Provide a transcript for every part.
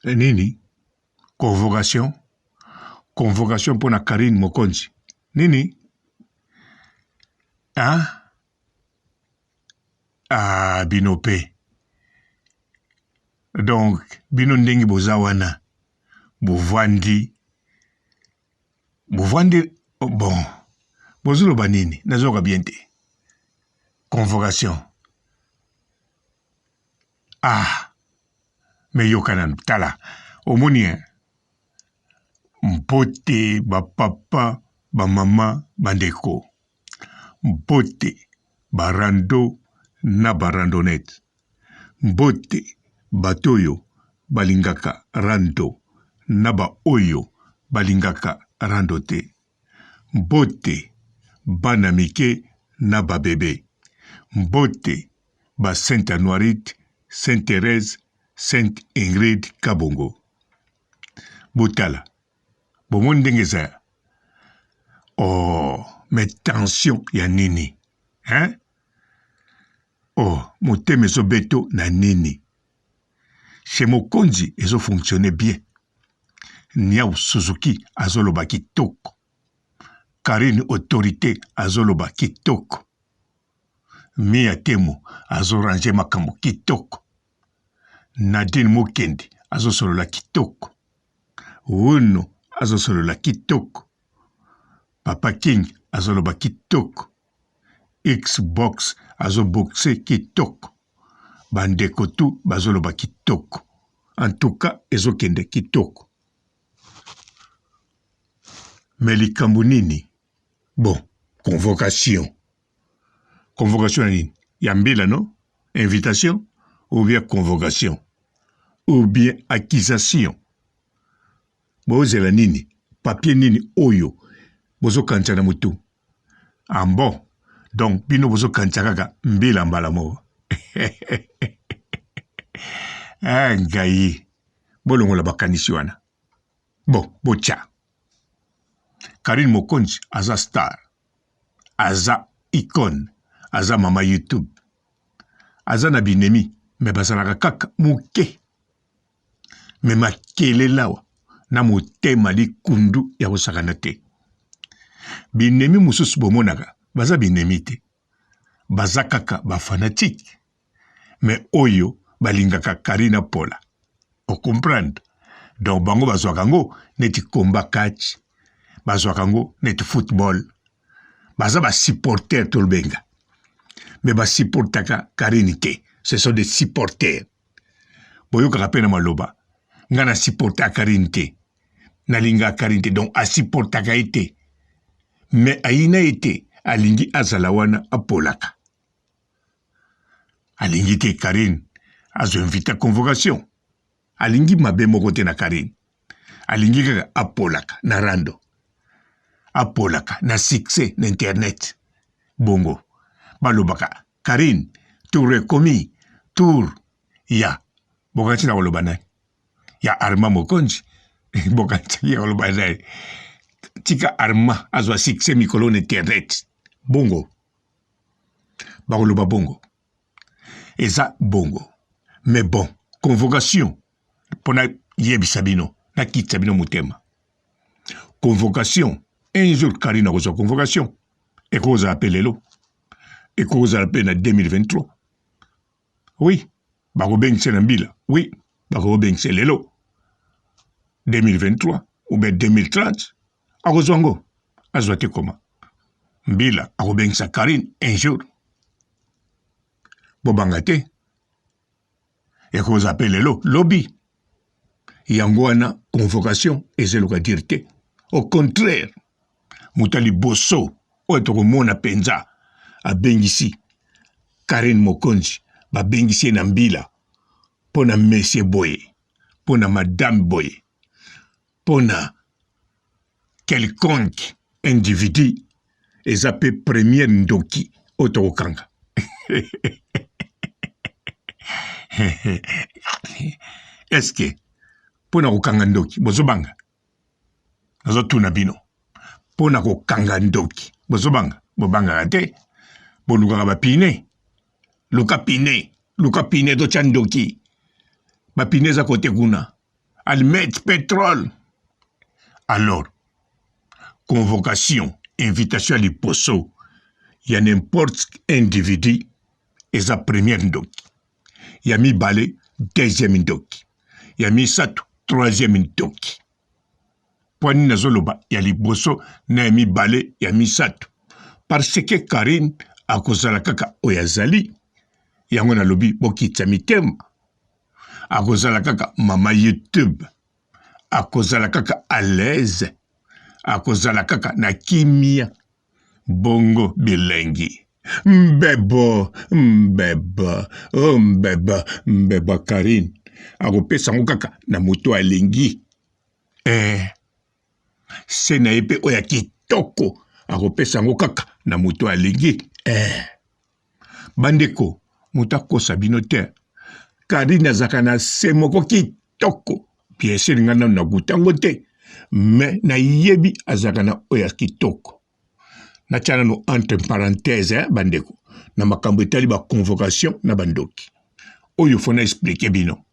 Nini? Convocation. Convocation pour na Karine Mokonzi. Nini? Hein? Ah, Binope. Donc, Bino Ndengi Bozawana. Bouvandi. Bon. Bozulo Banini. Nazoka biente. Convocation. Ah. Mais yokanan. Tala. Omonien. Mpote, ba papa, ba mama, bandeko. Mpote, barando, na barandonette. Mbote, batoyo, balingaka rando, na ba oyo, balingaka randote. Mbote, banamike, na ba bébé. Mbote, ba Sainte Anoirite, Sainte Thérèse, Sainte Ingrid Kabongo. Botala. Bon ndengeza. Oh, mais tension ya nini. Hein? Oh, moteme so beto na nini. Chez Mokonzi, ils ont fonctionné bien. Niao Suzuki, azoloba kitoko. Karine Autorité, azoloba kitoko. Mia Temo, azorange makambo kitoko. Nadine Mokendi, azosolola kitoko. Uno, azosolola kitoko. Papa King, azoloba kitoko. Xbox, azoboxe kitoko. Bandeko tu, bazoloba kitoko. En tout cas, ezokende kitoko. Melikambu nini? Bon, convocation. Convocation nini? Yambila, non? Invitation? Ou bien convocation? Ou bien accusation? Bozela nini? Papier nini oyo? Bozo kanchana mutu. Ah bon. Donc, bino bozo kanchaka mbila mbala mo. Ah, ngayi. Bolongo la bakanisi wana. Bon, bocha. Karine Mokonzi, aza star. Aza icône. Aza mama YouTube. Aza na binemi. Me basanaka kaka muke. Me makele lawa. Na motema li kundu ya bosakana te. Binemi mususu bomonaka. Baza binemi te. Baza kaka ba fanatique. Mais oyo balingaka Karina Pola. O comprendre. Donc bango bazwakango neti combat catch. Bazwakango neti football. Baza ba supporter tolbenga. Mais ba supportaka Karine te. Ce sont des supporters. Boyo kapena maloba. Ngana supporta Karine te. Nalinga Karine te. Donc a supportaka ite. Mais aina ite alingi azalawana apolaka. Alingi te Karine azo invita convocation. Alingi mabe mokote na Karine. Alingi kaka apolaka na rando. Apolaka na succès na internet. Bongo. Balobaka. Karine, tour rekomi, tour ya. Bokati na kolobana. Ya Arma Mokonzi. Bokati ya kolobana. Tika Arma azwa succès mikolo na internet. Bongo. Bakoloba bongo. Eza bongo. Mais bon, convocation. Pona yebi sabino. Na kit sabino mutema. Convocation. Un jour Karina reçoit convocation. Et qu'on a appelé l'eau. Et qu'on a appelé en 2023. Oui. Bako Bengse Nambila. Oui. Bako Bengse Lelo. 2023. Ou bien 2030. A Rozwango. A Zwate Koma. Mbila. A Bengse Karine. Un jour. Bobangate. Et qu'on a appelé l'eau. Lobby. Yangwana. Convocation. Et c'est le cas dire. Au contraire. Moutali Bosso. Oetoko mona penza. A bengisi. Karine Mokonzi. Ba bengisi na mbila. Pona Monsieur Boye. Pona Madame Boye. Pona quelconque individu. Et zappé premier ndoki. Otoko kanga. Est-ce que pona kokanga ndoki. Bozobanga. Nazo tuna bino. Pona kokanga ndoki. Bozobanga. Bobanga te. Bolukaka bapine. Luka pine do chandoki. Bapine za kote kuna. almettre pétrole. Alors, convocation, invitation à l'Iposo, il y a n'importe individu et sa première ndoki. Il y a mis balé, deuxième ndoki. Il y a mis sato, troisième ndoki. Poani nazoloba, il y a l'Iposo, na mi balé, il y a mis sato. Parce que Karine, a kozala kaka oyazali, yango na lobi bokitsa mitema. A kozala kaka mama YouTube. A kozala kaka à l'aise. A kozala kaka na kimia. Bongo bilengi. Mbeba, oh mbeba Karine. A kopesa ngo kaka na moto alengi. Se na epe oya kitoko. A kopesa ngo kaka na moto alengi. Bandeko, moto akosa bino te. Karine azaka na se moko kitoko. Bien sûr ngana na gutango te. Mais na yebi azaka na oya kitoko. Na tchana no entre parenthèses, bandeko. Na makambo etali ba convocation na bandoki. Oyo fona expliquer bino.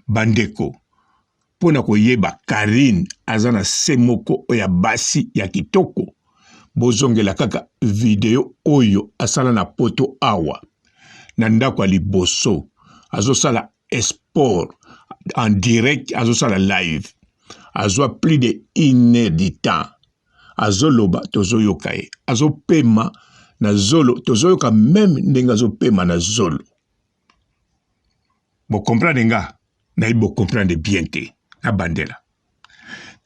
Bandeko, pona koyeba Karine azana se moko oya basi ya kitoko. Bozongela kaka video oyo asala na poto awa. Na ndako liboso. Azosala sport en direct, azosala live. Azo plus de 1 heure de temps. Azoloba tozoyoka ye. Azopema na zolo. Tozoyoka même ndenge azopema na zolo. Bo comprendre nga. Na ibo comprendre bien te. Na bandela.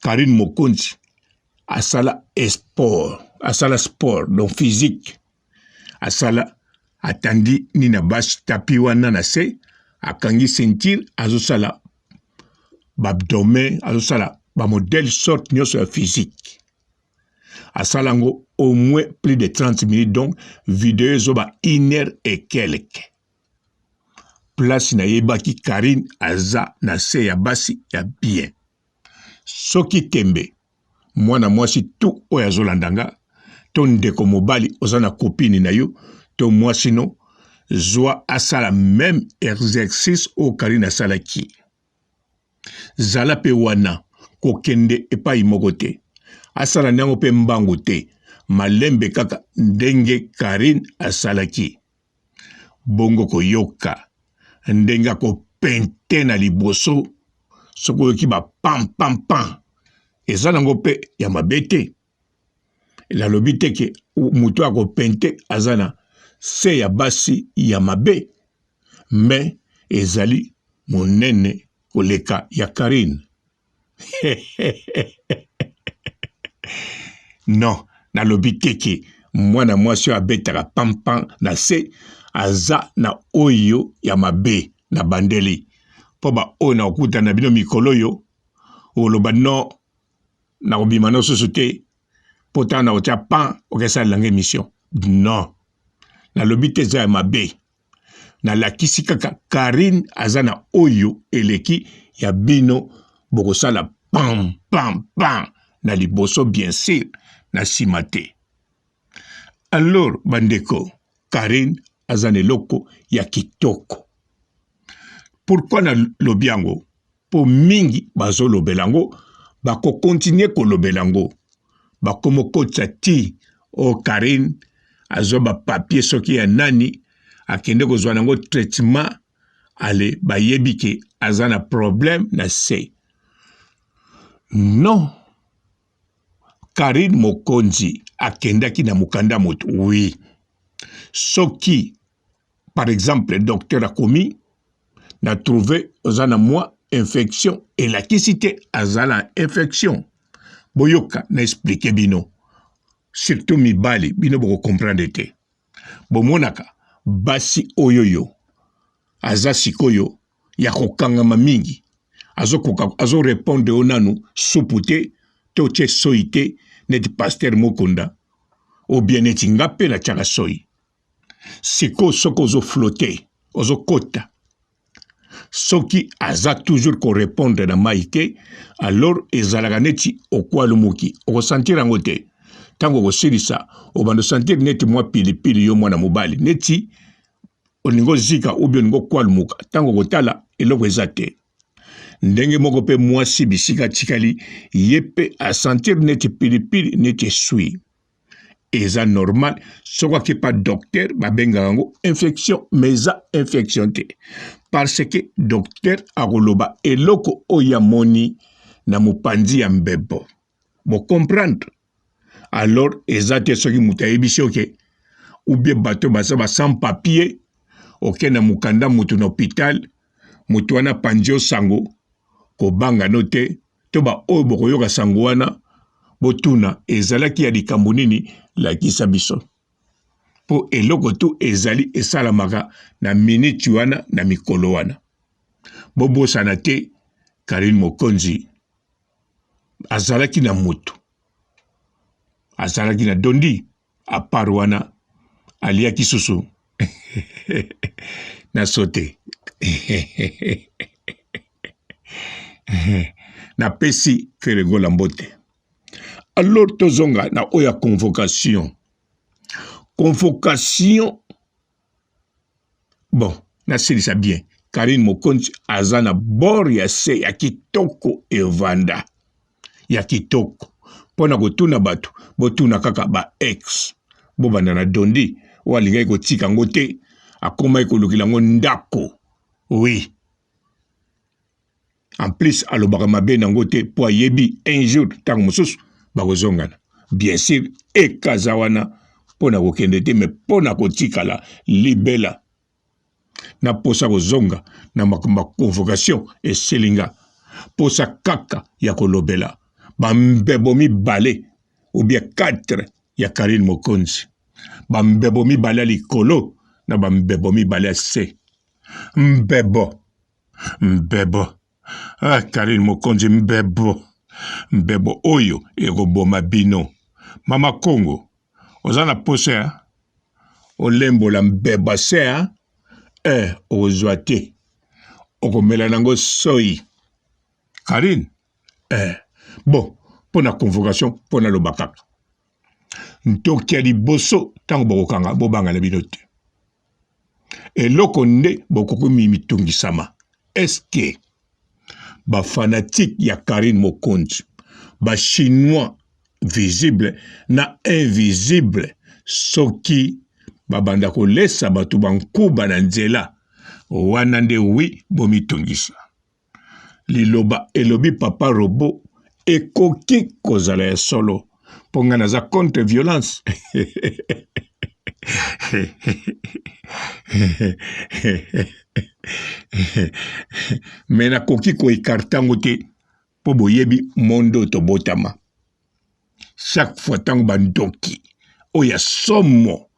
Karine Mokonzi asala sport. Asala sport, donc physique. Asala atandi nina bashi tapi wana na se. Akangi sentir azosala babdomen, azosala ba modèle sorte nyoso physique. Asalango au moins plus de 30 minutes, donc vidéo zoba 1 heure et quelques. Place na yebaki Karine aza na se ya basi ya bien. Soki tembe, mwana mwasi tout oya zolandanga, ton ndeko mobali ozana copine na yo, to mwasi no, zwa asala même exercice au Karine asala ki. Zala pe wana, kokende epai moko te. Asala nango pe mbangu te. Malembe kaka ndenge Karine asala ki. Bongo koyoka. Ndenga ko pente na liboso. Soko yoki ba pam pam pam. Eza nango pe ya mabete. La lobi teke mutu ako pente azana se ya basi ya mabe. Mais ezali monene koleka ya Karine. Non, na lobi teke mwana mwasi abetaka pampan na se aza na oyo ya mabe na bandeli. Po ba oyo na okuta na bino mikolo yo oloba no na obima no susu te pota na otia pan okesa langue mission. Non. Na lobi te za ya mabe. Na lakisi kaka Karine aza na oyo eleki ya bino bokosala pam pam pam na liboso bien sûr na simate. Alors bandeko, Karine aza na eloko ya kitoko. Pourquoi na lobiango? Po mingi bazo lobelango, bako continue ko lobelango. Bako moko ti o Karine azo ba papier soki ya nani akende ko zwa nango traitement ale bayebike aza na problème na se. Non. Karine Mokonzi akendaki na mukanda moto. Oui. Soki, par exemple, le docteur a commis, n'a trouvé ozana moi infection et la kisite azala infection. Boyoka na expliqué bino. Surtout mi bali bino boko comprendre te. Bomonaka basi oyoyo aza sikoyo ya kokangama mingi. Azo répondre onanu supute toche soite neti pasteur mokonda ou bien neti ngape la tchaka soyi. Siko soko ozo flotter, ozo kota. Soki aza toujours ko répondre na maite, alors ezalaka neti okwalumuki, oko sentir yango te. Tango ko silisa, obando sentir neti mwa pilipili yo mwana mobali, neti oningo zika ou bien oningo kwalumuka, tango ko tala eloko eza te. ndenge moko pe mwasi bisika tikali ye pe a sentir neti pilipili neti sui eza normal soko ke pas docteur babenga yango infection mais eza infection te parce que docteur akoloba eloko oyo amoni na mopanzi ya mbebo bo comprendre alors eza te soki moto ayebisi oke ou bien bato baza ba sans papier oke na mukanda mutu na hôpital mutu wana panzio sango kobanga no te to ba oyo bokoyoka sango wana botuna ezalaki ya likambo nini lakisa biso po eloko tu ezali esalamaka na miniti wana na mikolo wana bobosana te Karine Mokonzi azalaki na mutu azalaki na dondi apart wana aliaki susu na sote na pesi keregola mbote alors tozonga na oya convocation bon nasilisa bien Karine Mokonzi aza na bor ya se ya kitoko evanda ya kitoko pona kotuna bato botuna kaka ba ex bobanda na dondi walingai kotika ngo te akoma kolukila ngo ndako oui en plus alobaka mabe nango te po ayebi un jour tango mosusu bakozongana bien sûr ekaza wana pona kokende te me pona kotikala libela na posa kozonga na makambo convocation eselinga posa kaka ya kolobela bambebo mibale ou bien 4 ya Karine Mokonzi bambebo mibale ya likolo na bambebo mibale ya se mbebo Karine Mokonzi mbebo oyo ekoboma bino mama Kongo oza na posa olembola mbeba se okozwa te okomela nango soyi Karine bon pona convocation pona lobakaka ntoki ya liboso tango bokokanga bobanga na bino te eloko nde bokokomi mitungisama eske bafanatique ya Karine Mokonzi bachinois visible na invisible soki babanda kolesa bato bankuba na nzela wana nde wi bomitungisa liloba elobi papa robo ekoki kozala ya solo ponga naza contre violence me nakoki koekartango te po boyebi mondo tobotama chaque fois tango bandoki oya somo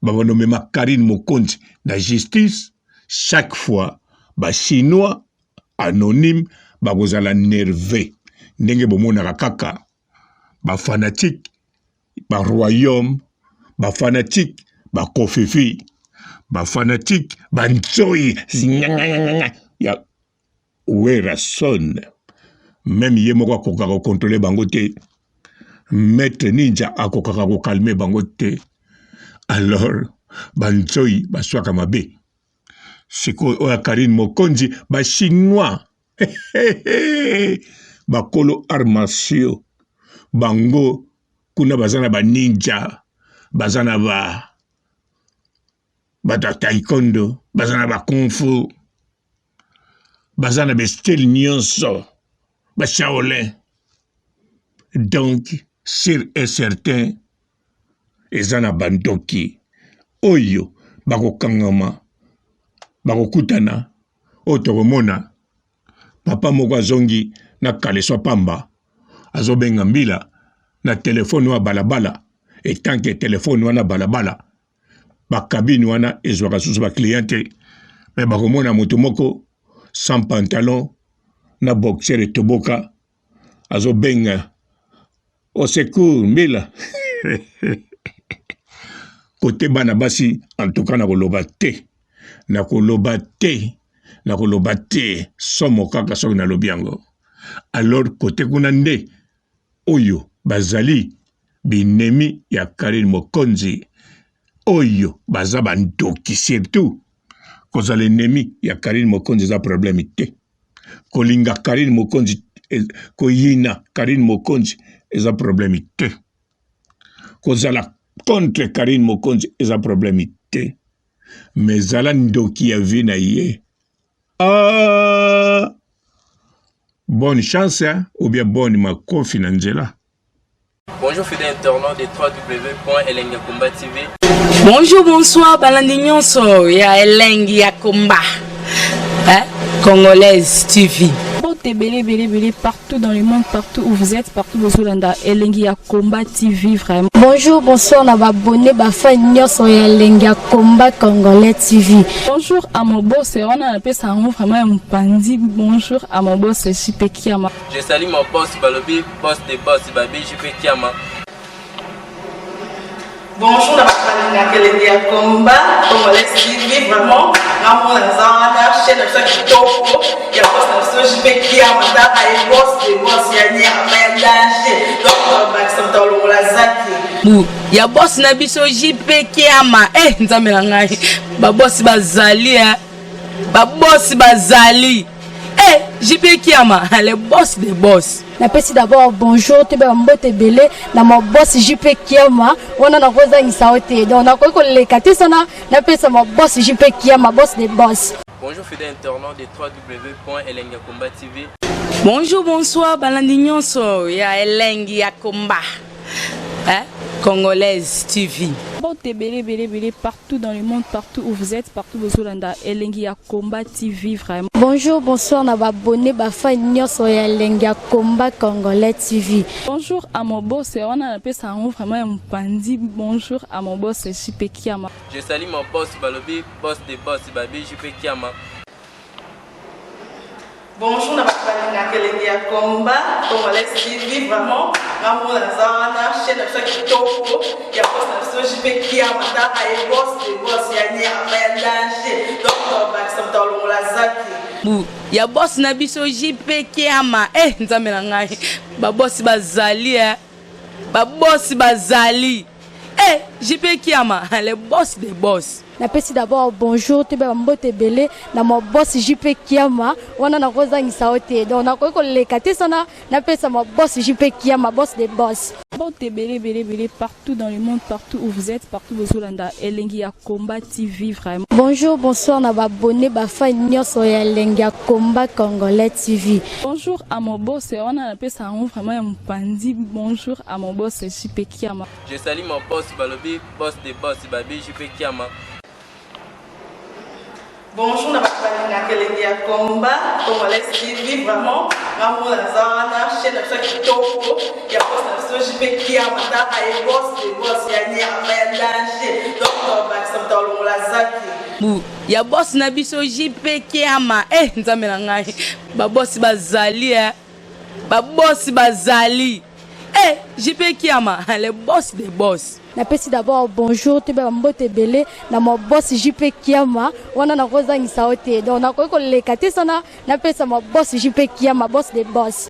babanomema Karine Mokonzi na justice chaque fois chinois anonyme bakozala nerveux ndenge bomonaka kaka bafanatique baroyaume bafanatique bakofifi bafanatique banzoi ya Werason même ye moko akokaka kokontrole bango te maître ninja akokaka kokalme bango te alors banzoi baswaka mabe siko oya Karine Mokonzi chinois bakolo armatio bango kuna bazana ba ninja bazana ba taekwondo bazana ba kung fu bazana be style nyonso ba Shaolin donc sûr et certain ezana bandoki oyo bakokangama bakokutana otokomona papa moko azongi na kaleso pamba azobenga mbila na telefone wa balabala etanke telefone wana balabala bakabine wana ezwaka susu bakliente me bakomona moto moko sans pantalon na boxer etoboka azobenga au secours mbila kote bana basi en tout cas nakoloba te somo kaka soki nalobi yango alors kote kuna nde oyo bazali binemi ya Karine Mokonzi oyo baza bandoki surtout kozala ennemi ya Karine Mokonzi eza problème te kolinga Karine Mokonzi koyina Karine Mokonzi eza problème te kozala contre Karine Mokonzi eza problème te mais zala ndoki ya vie na ye bonne chance hein? Ou bien bonne makofi na nzela. Bonjour fidèles internautes de www.elengiakomba TV. Bonjour, bonsoir, balandi nyonso ya Elengi ya Komba, Congolaise TV. Belé partout dans le monde, partout où vous êtes, partout où vous êtes, Elengi ya Komba TV vraiment. Bonjour, bonsoir, na abonné ba nyonso ya Elengi ya Komba Congolais TV. Bonjour à mon boss, on a appelé ça vraiment un pandi. Bonjour à mon boss, JP Kiama. Je salue mon boss Balobi, boss des boss Babi, JP Kiama. Bonjour, na Elengi ya Komba Congolais TV vraiment. Namo na zana chaîne de chaque topo. Ya boss na JP Kiama, ta ay boss des boss ya ni amayandanje. Donc Maxime Tolo la zaki. Ya boss na biso JP Kiama. Nzambe na ngai. Ba boss bazali ba boss bazali. JP Kiama, le boss des boss. Napesi d'abord bonjour, te ba mbote belé na mon boss JP Kiama. On a rosa insaote. Donc na ko le katisa na pesa mon boss JP Kiama, boss des boss. Bonjour fidèles internautes de www.elengiakomba TV. Bonjour, bonsoir, balandi nyonso ya Elengi ya Komba, Congolaise TV. Belé partout dans le monde, partout où vous êtes, partout où vous êtes, Elengi ya Komba TV vraiment. Bonjour, bonsoir, na abonné ba nyonso ya Elengi ya Komba Congolais TV. Bonjour à mon boss, on a appelé ça vraiment un pandi. Bonjour à mon boss, JP Kiama. Je salue mon boss Balobi, boss des boss Babi, JP Kiama. Bonjour, na Elengi ya Komba Congolais TV vraiment. Namo na zana chaîne de chaque topo. Ya boss na JP Kiama, ta ay boss des boss ya ni amayandanje. Donc Maxime Tolo la zaki. Ya boss na biso JP Kiama. Nzambe na ngai. Ba boss bazali ba boss bazali. JP Kiama, le boss des boss. Napesi d'abord bonjour, te ba mbote belé na mon boss JP Kiama. On a rosa insaote. Donc na ko le katisa na pesa mon boss JP Kiama, boss des boss. Belé partout dans le monde, partout où vous êtes, partout où vous êtes, Elengi ya Komba TV vraiment. Bonjour, bonsoir, na abonné ba nyonso ya Elengi ya Komba Congolais TV. Bonjour à mon boss, on a appelé ça vraiment un pandi. Bonjour à mon boss, JP Kiama. Je salue mon boss Balobi, boss des boss Babi, JP Kiama. Bonjour, na Elengi ya Komba Congolais TV vraiment. Namo na zana chaîne de chaque topo. Ya boss na JP Kiama, ta ay boss des boss ya ni amayandanje. Donc Maxime Tolo la zaki. Ya boss na biso JP Kiama. Nzambe na ngai. Ba boss bazali ba boss bazali. JP Kiama, le boss des boss. Napesi d'abord bonjour, te ba mbote belé na mon boss JP Kiama. On a rosa insaote. Donc na ko le katisa na pesa mon boss JP Kiama, boss des boss.